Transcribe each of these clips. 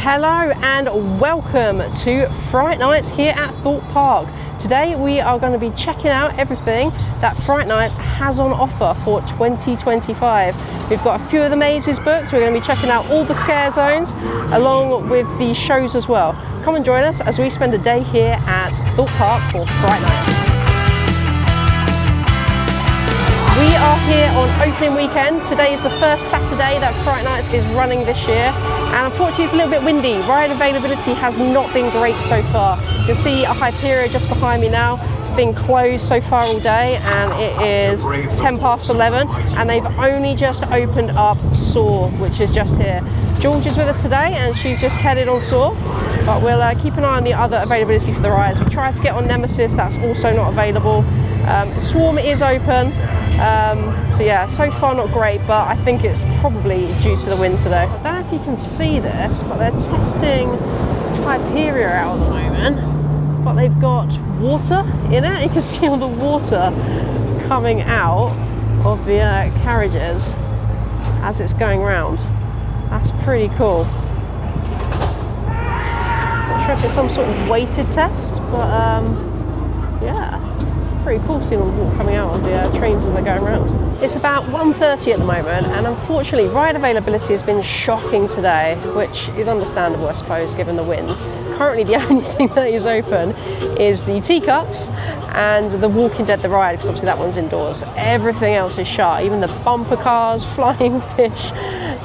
Hello and welcome to Fright Nights here at Thorpe Park. Today we are going to be checking out everything that Fright Nights has on offer for 2025. We've got a few of the mazes booked. We're going to be checking out all the scare zones along with the shows as well. Come and join us as we spend a day here at Thorpe Park for Fright Nights. We are here on opening weekend. Today is the first Saturday that Fright Nights is running this year, and unfortunately it's a little bit windy. Ride availability has not been great so far. You can see a Hyperion just behind me now. It's been closed so far all day, and it is 10 past 11, and they've only just opened up Saw, which is just here. George is with us today, and she's just headed on Saw, but we'll keep an eye on the other availability for the rides. We tried to get on Nemesis, that's also not available. Swarm is open. So yeah, so far not great, but I think it's probably due to the wind today. I don't know if you can see this, but they're testing Hyperion out at the moment, but they've got water in it. You can see all the water coming out of the carriages as it's going round. That's pretty cool. Not sure if it's some sort of weighted test, but yeah. Pretty cool seeing all the water coming out of the trains as they're going around. It's about 1:30 at the moment, and unfortunately ride availability has been shocking today, which is understandable I suppose given the winds. Currently the only thing that is open is the teacups and the Walking Dead the ride, because obviously that one's indoors. Everything else is shut, even the bumper cars, flying fish,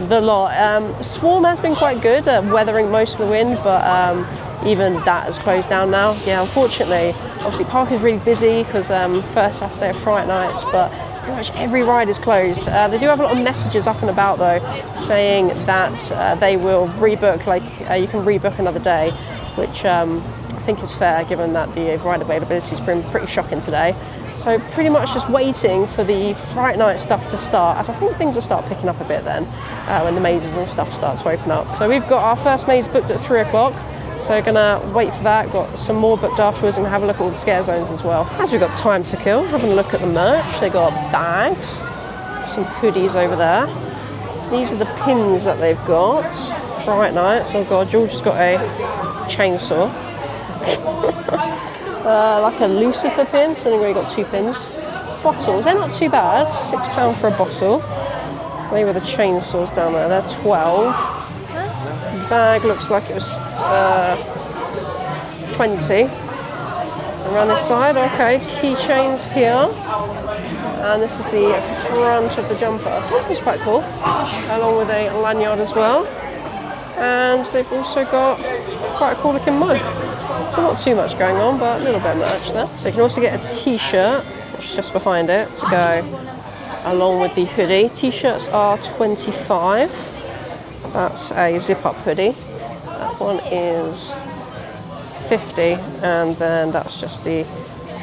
the lot. Swarm has been quite good at weathering most of the wind, but even that has closed down now. Yeah, unfortunately, obviously Park is really busy because first Saturday of Fright Nights, but pretty much every ride is closed. They do have a lot of messages up and about though, saying that they will rebook, like you can rebook another day, which I think is fair given that the ride availability has been pretty shocking today. So pretty much just waiting for the Fright Night stuff to start, as I think things will start picking up a bit then, when the mazes and stuff starts to open up. So we've got our first maze booked at 3 o'clock. So we're gonna wait for that, got some more booked afterwards, and have a look at all the scare zones as well. As we've got time to kill, having a look at the merch. They got bags, some hoodies over there. These are the pins that they've got. Fright Nights. Oh god, George has got a chainsaw. Like a Lucifer pin, so anyway, got 2 pins. Bottles, they're not too bad, £6 for a bottle. They were the chainsaws down there, they're 12. Bag looks like it was 20. Around this side, okay. Keychains here, and this is the front of the jumper. This is quite cool, along with a lanyard as well. And they've also got quite a cool looking mug. So not too much going on, but a little bit of merch there. So you can also get a t-shirt, which is just behind it, to go along with the hoodie. T-shirts are 25. That's a zip-up hoodie. That one is 50, and then that's just the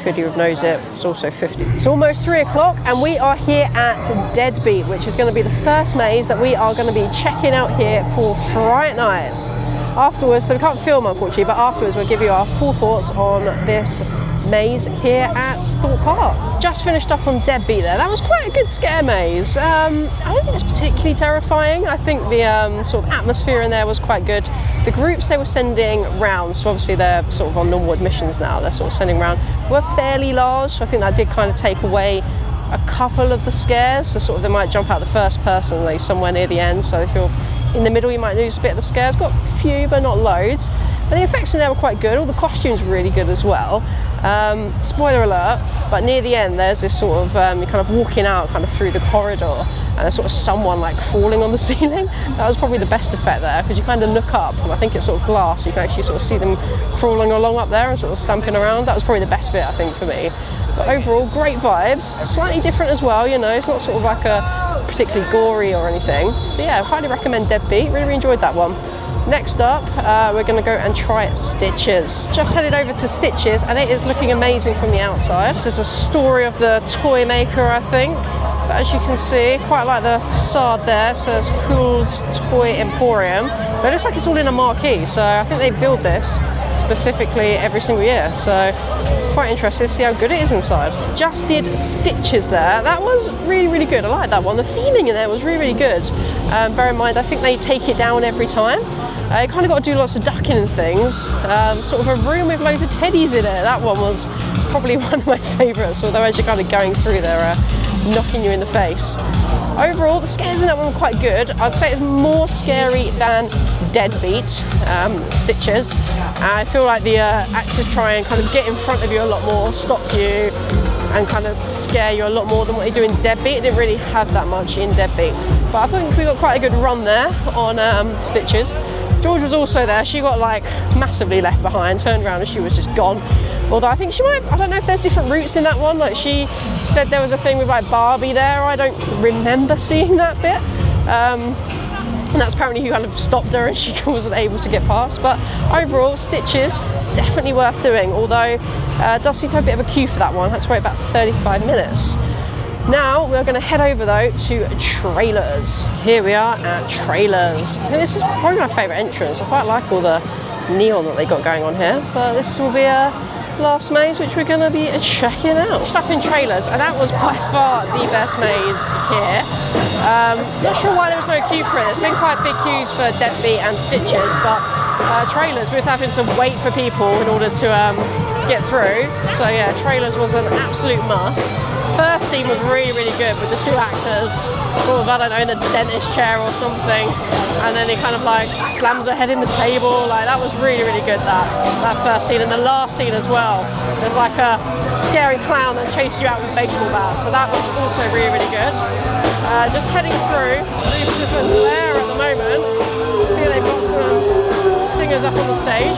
hoodie with no zip. It's also 50. It's almost 3 o'clock, and we are here at Deadbeat, which is going to be the first maze that we are going to be checking out here for Fright Nights. Afterwards, so we can't film unfortunately, but afterwards we'll give you our full thoughts on this maze here at Thorpe Park. Just finished up on Deadbeat there. That was quite a good scare maze. I don't think it's particularly terrifying. I think the sort of atmosphere in there was quite good. The groups they were sending round, so obviously they're sort of on normal admissions now, they're sort of sending round, were fairly large, so I think that did kind of take away a couple of the scares. So sort of they might jump out the first person, like somewhere near the end, so if you're in the middle you might lose a bit of the scares. Got a few but not loads. But the effects in there were quite good. All the costumes were really good as well. Spoiler alert, but near the end there's this sort of, you're kind of walking out kind of through the corridor, and there's sort of someone like crawling on the ceiling. That was probably the best effect there, because you kind of look up, and I think it's sort of glass, so you can actually sort of see them crawling along up there and sort of stamping around. That was probably the best bit I think for me. But overall, great vibes. Slightly different as well, you know, it's not sort of like a particularly gory or anything. So yeah, highly recommend Deadbeat. Really enjoyed that one. Next up, we're going to go and try Stitches. Just headed over to Stitches, and it is looking amazing from the outside. This is a story of the toy maker, I think. But as you can see, quite like the facade there. It says Cool's Toy Emporium. But it looks like it's all in a marquee, so I think they build this specifically every single year. So quite interested to see how good it is inside. Just did Stitches there. That was really, really good. I like that one. The theming in there was really, really good. Bear in mind, I think they take it down every time. You kind of got to do lots of ducking and things. Sort of a room with loads of teddies in it. That one was probably one of my favourites, although as you're kind of going through they're knocking you in the face. Overall, the scares in that one were quite good. I'd say it's more scary than Deadbeat, Stitches. I feel like the actors try and kind of get in front of you a lot more, stop you, and kind of scare you a lot more than what they do in Deadbeat. It didn't really have that much in Deadbeat. But I think we got quite a good run there on Stitches. George was also there. She got like massively left behind, turned around and she was just gone. Although I think she might, I don't know if there's different routes in that one. Like she said there was a thing with like Barbie there. I don't remember seeing that bit. And that's apparently who kind of stopped her and she wasn't able to get past. But overall, Stitches, definitely worth doing. Although does seem to have a bit of a queue for that one. That's wait about 35 minutes. Now we're going to head over though to Trailers. Here we are at Trailers. I think this is probably my favourite entrance. I quite like all the neon that they got going on here. But this will be a last maze which we're going to be checking out. Up in Trailers, and that was by far the best maze here. Not sure why there was no queue for it. There's been quite big queues for Deadbeat and Stitches, but Trailers, we was having to wait for people in order to get through. So yeah, Trailers was an absolute must. First scene was really, really good with the two actors, sort of, I don't know, in a dentist chair or something, and then he kind of like slams her head in the table. Like that was really, really good, that first scene. And the last scene as well, there's like a scary clown that chases you out with baseball bats, so that was also really, really good. Just heading through Lucifer's Lair at the moment. See, they've got some singers up on the stage,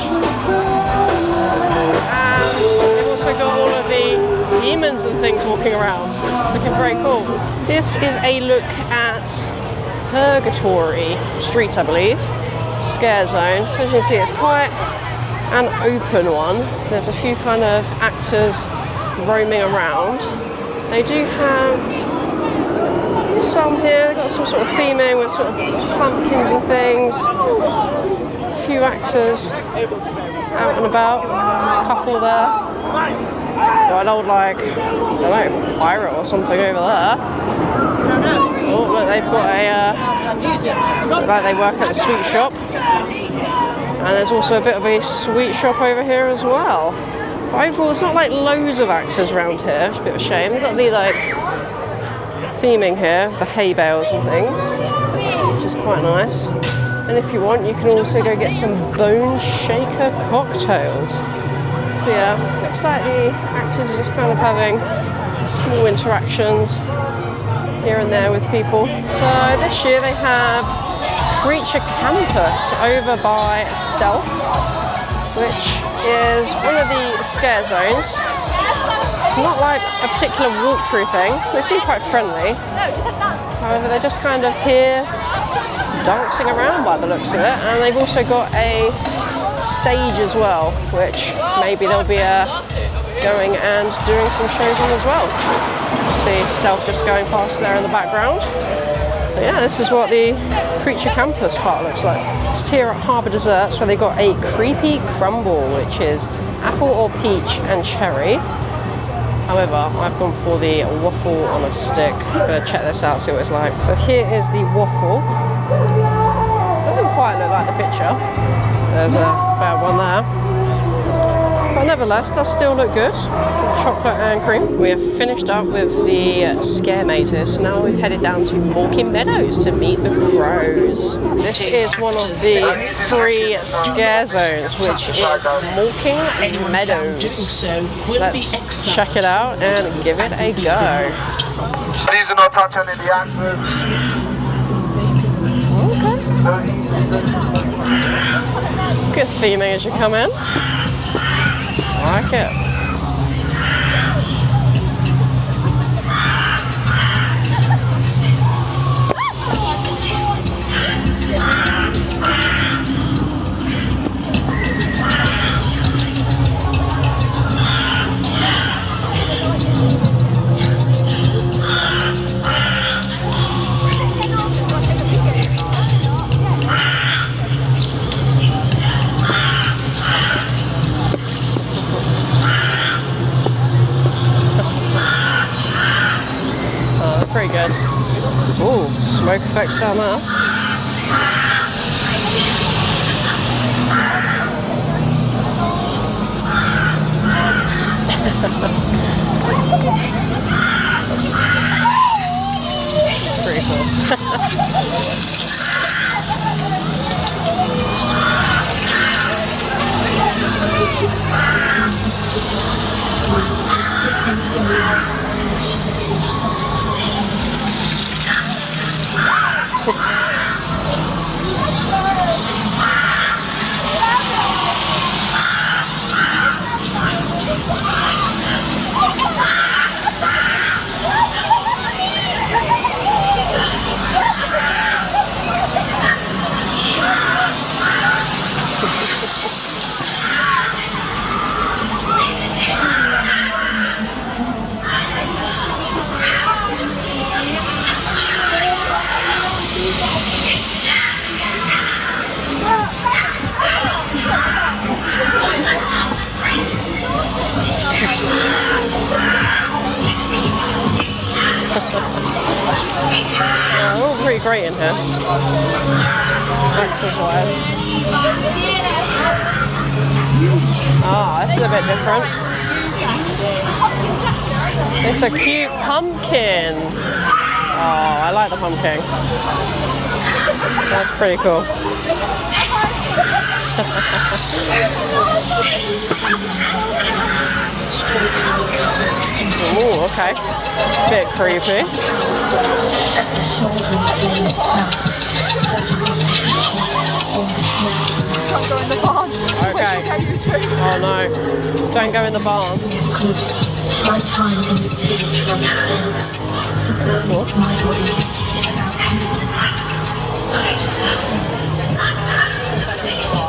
and they've also got all of the demons and things walking around, looking very cool. This is a look at Purgatory Streets, I believe, scare zone. So as you can see, it's quite an open one. There's a few kind of actors roaming around. They do have some here. They've got some sort of theming with sort of pumpkins and things. A few actors out and about. A couple there. Got an old, like, I don't know, pirate or something over there. Oh, look, they've got a, like they work at a sweet shop. And there's also a bit of a sweet shop over here as well. But overall, it's not like loads of actors around here. It's a bit of a shame. They've got the, like, theming here, the hay bales and things, which is quite nice. And if you want, you can also go get some bone shaker cocktails. So yeah, looks like the actors are just kind of having small interactions here and there with people. So this year they have Creature Campus over by Stealth, which is one of the scare zones. It's not like a particular walkthrough thing. They seem quite friendly. However, they're just kind of here dancing around by the looks of it. And they've also got a stage as well, which maybe they'll be going and doing some shows on as well. See Stealth just going past there in the background. But yeah, this is what the Creature Campus part looks like. Just here at Harbour Desserts, where they've got a creepy crumble, which is apple or peach and cherry. However, I've gone for the waffle on a stick. I'm going to check this out, see what it's like. So here is the waffle. Doesn't quite look like the picture. There's a bad one there. But nevertheless, does still look good. Chocolate and cream. We have finished up with the scare mazes. Now we've headed down to Mawkin Meadows to meet the crows. This is one of the 3 scare zones, which is Mawkin Meadows. Let's check it out and give it a go. Please do not touch any of the actors. Good theming as you come in. I like it. Pretty good. Ooh, smoke effects down there. great in here, access wise. Ah, this is a bit different. It's a cute pumpkin. Oh, I like the pumpkin. That's pretty cool. Oh, okay. Bit creepy. As the children flames melt, Don't go in the barn. Okay. Oh no. Don't go in the barn. is close. My time is its spiritual hands. The burning of my body is about to burn to the ground. Pretty cool.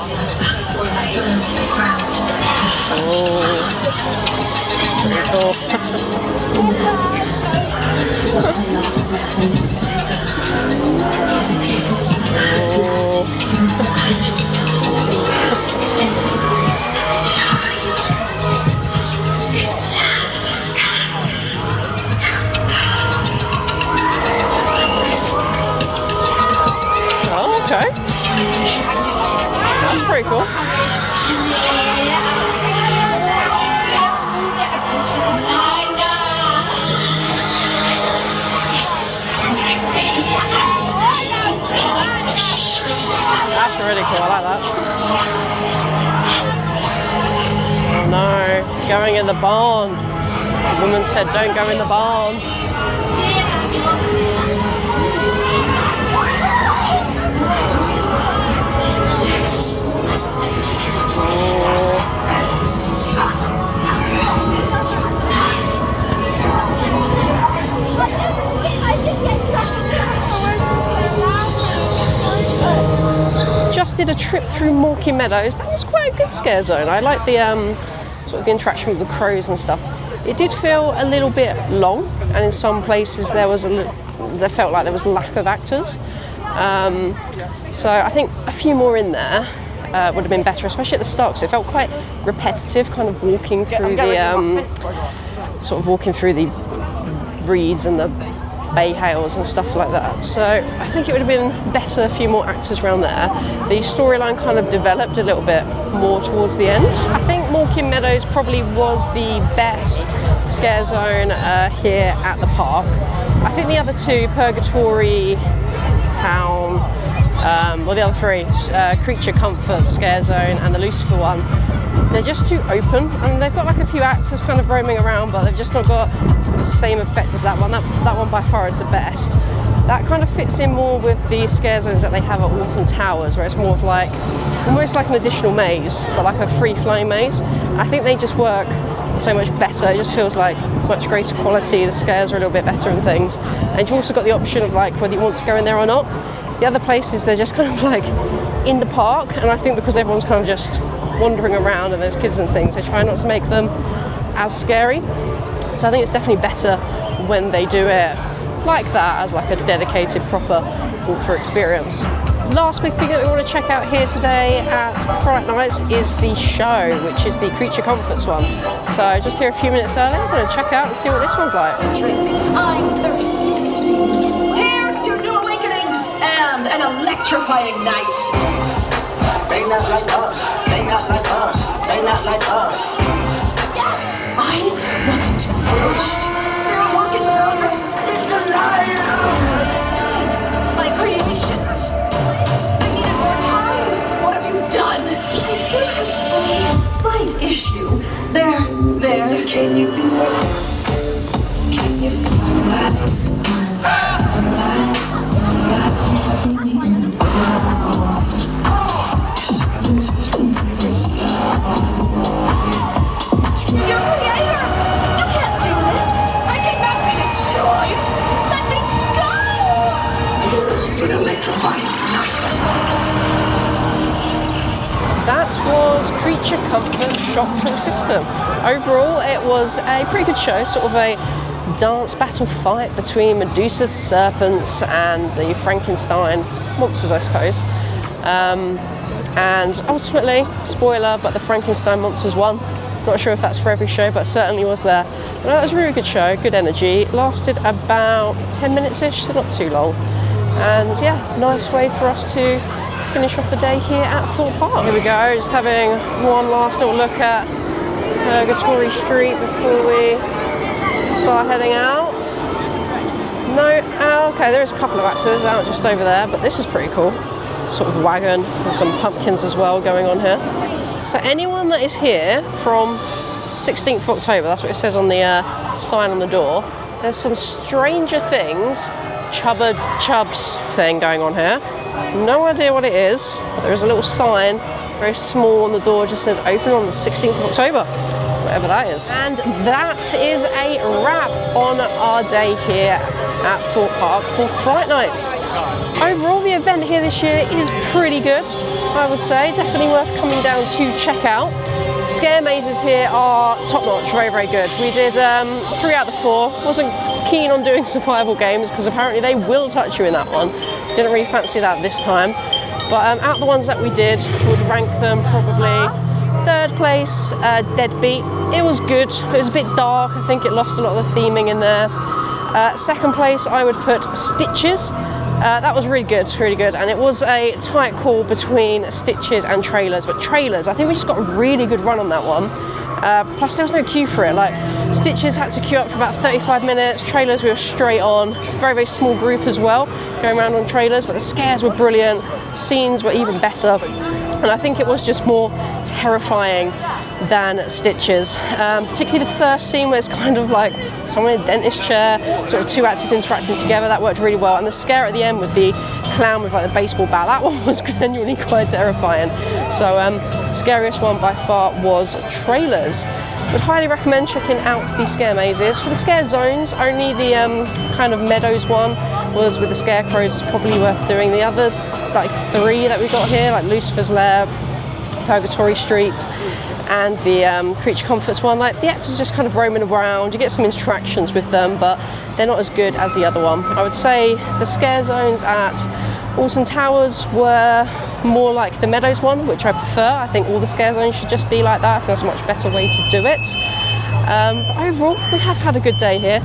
Oh, okay. That's pretty cool. That's really cool, I like that. Oh no, going in the barn. The woman said don't go in the barn. Just did a trip through Mawkin Meadows. That was quite a good scare zone. I like the sort of the interaction with the crows and stuff. It did feel a little bit long, and in some places there felt like there was lack of actors. So I think a few more in there would have been better, especially at the start, because it felt quite repetitive, kind of walking through the reeds and the bay hails and stuff like that. So I think it would have been better a few more actors around there. The storyline kind of developed a little bit more towards the end. I think Mawkin Meadows probably was the best scare zone here at the park. I think the other two, Purgatory Town, or the other three, Creature Comfort Scare Zone and the Lucifer one, they're just too open. I mean, they've got like a few actors kind of roaming around, but they've just not got the same effect as that one. That one by far is the best. That kind of fits in more with the scare zones that they have at Alton Towers, where it's more of like, almost like an additional maze, but like a free-flowing maze. I think they just work so much better. It just feels like much greater quality. The scares are a little bit better and things. And you've also got the option of like whether you want to go in there or not. The other places, they're just kind of like in the park, and I think because everyone's kind of just wandering around and there's kids and things, they try not to make them as scary. So I think it's definitely better when they do it like that, as like a dedicated proper walkthrough experience. Last big thing that we want to check out here today at Fright Nights is the show, which is the Creature Comforts one. So just here a few minutes early, I'm going to check out and see what this one's like. I'm thirsty. Here's to new awakenings and an electrifying night. They not like us, they not like us, they not like us. Yes, I wasn't finished. There are work in progress. It's alive. My creations. I needed more time. What have you done? Slight issue. There. Can you be what? Can you feel alive? Your creator! You can't do this! I cannot be destroyed! Let me go! Here's to an electrifying night. That was Creature Comfort Shock to the System. Overall, it was a pretty good show, sort of a dance battle fight between Medusa's serpents and the Frankenstein monsters, I suppose. And ultimately, spoiler, but the Frankenstein monsters won. Not sure if that's for every show, but certainly was there. But that was a really good show, good energy. Lasted about 10 minutes-ish, so not too long. And yeah, nice way for us to finish off the day here at Thorpe Park. Here we go, just having one last little look at Purgatory Street before we start heading out. No, okay, there's a couple of actors out just over there, but this is pretty cool. Sort of wagon with some pumpkins as well going on here. So anyone that is here from 16th of October, that's what it says on the sign on the door, there's some Stranger Things Chubba Chubs thing going on here. No idea what it is, but there is a little sign, very small on the door, just says open on the 16th of October. Whatever that is. And that is a wrap on our day here at Thorpe Park for Fright Nights. Overall, the event here this year is pretty good, I would say. Definitely worth coming down to check out. Scare mazes here are top notch, very, very good. We did 3 out of 4. Wasn't keen on doing survival games because apparently they will touch you in that one. Didn't really fancy that this time. But out of the ones that we did, would rank them probably 3rd place, Deadbeat. It was good, it was a bit dark. I think it lost a lot of the theming in there. 2nd place, I would put Stitches. That was really good, and it was a tight call between Stitches and Trailers, but Trailers, I think we just got a really good run on that one. Plus there was no queue for it, like Stitches had to queue up for about 35 minutes, Trailers we were straight on, very, very small group as well, going around on Trailers, but the scares were brilliant, scenes were even better, and I think it was just more terrifying than Stitches. Particularly the first scene where it's kind of like someone in a dentist chair, sort of 2 actors interacting together, that worked really well. And the scare at the end with the clown with like the baseball bat, that one was genuinely quite terrifying. So scariest one by far was Trailers. Would highly recommend checking out the scare mazes. For the scare zones, only the kind of Meadows one was with the scarecrows was probably worth doing. The other like 3 that we got here, like Lucifer's Lair, Purgatory Street, and the Creature Comforts one, like the actors just kind of roaming around, you get some interactions with them, but they're not as good as the other one. I would say the scare zones at Alton Towers were more like the Meadows one, which I prefer. I think all the scare zones should just be like that. I think that's a much better way to do it. But overall, we have had a good day here.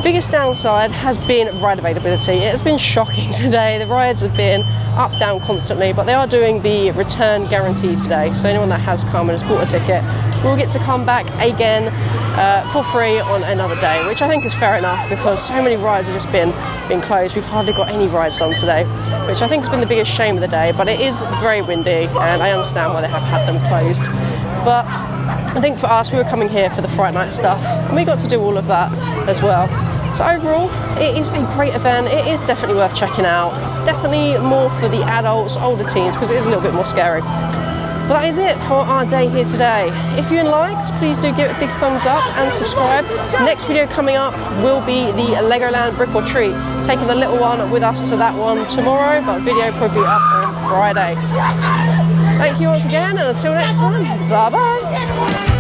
Biggest downside has been ride availability. It has been shocking today. The rides have been up, down constantly, but they are doing the return guarantee today. So anyone that has come and has bought a ticket will get to come back again for free on another day, which I think is fair enough because so many rides have just been closed. We've hardly got any rides done today, which I think has been the biggest shame of the day, but it is very windy and I understand why they have had them closed. But I think for us, we were coming here for the Fright Night stuff and we got to do all of that as well. So overall, it is a great event. It is definitely worth checking out. Definitely more for the adults, older teens, because it is a little bit more scary. But that is it for our day here today. If you liked, please do give it a big thumbs up and subscribe. Next video coming up will be the Legoland Brick or Treat. Taking the little one with us to that one tomorrow, but video probably up on Friday. Thank you once again, and until next time, bye bye.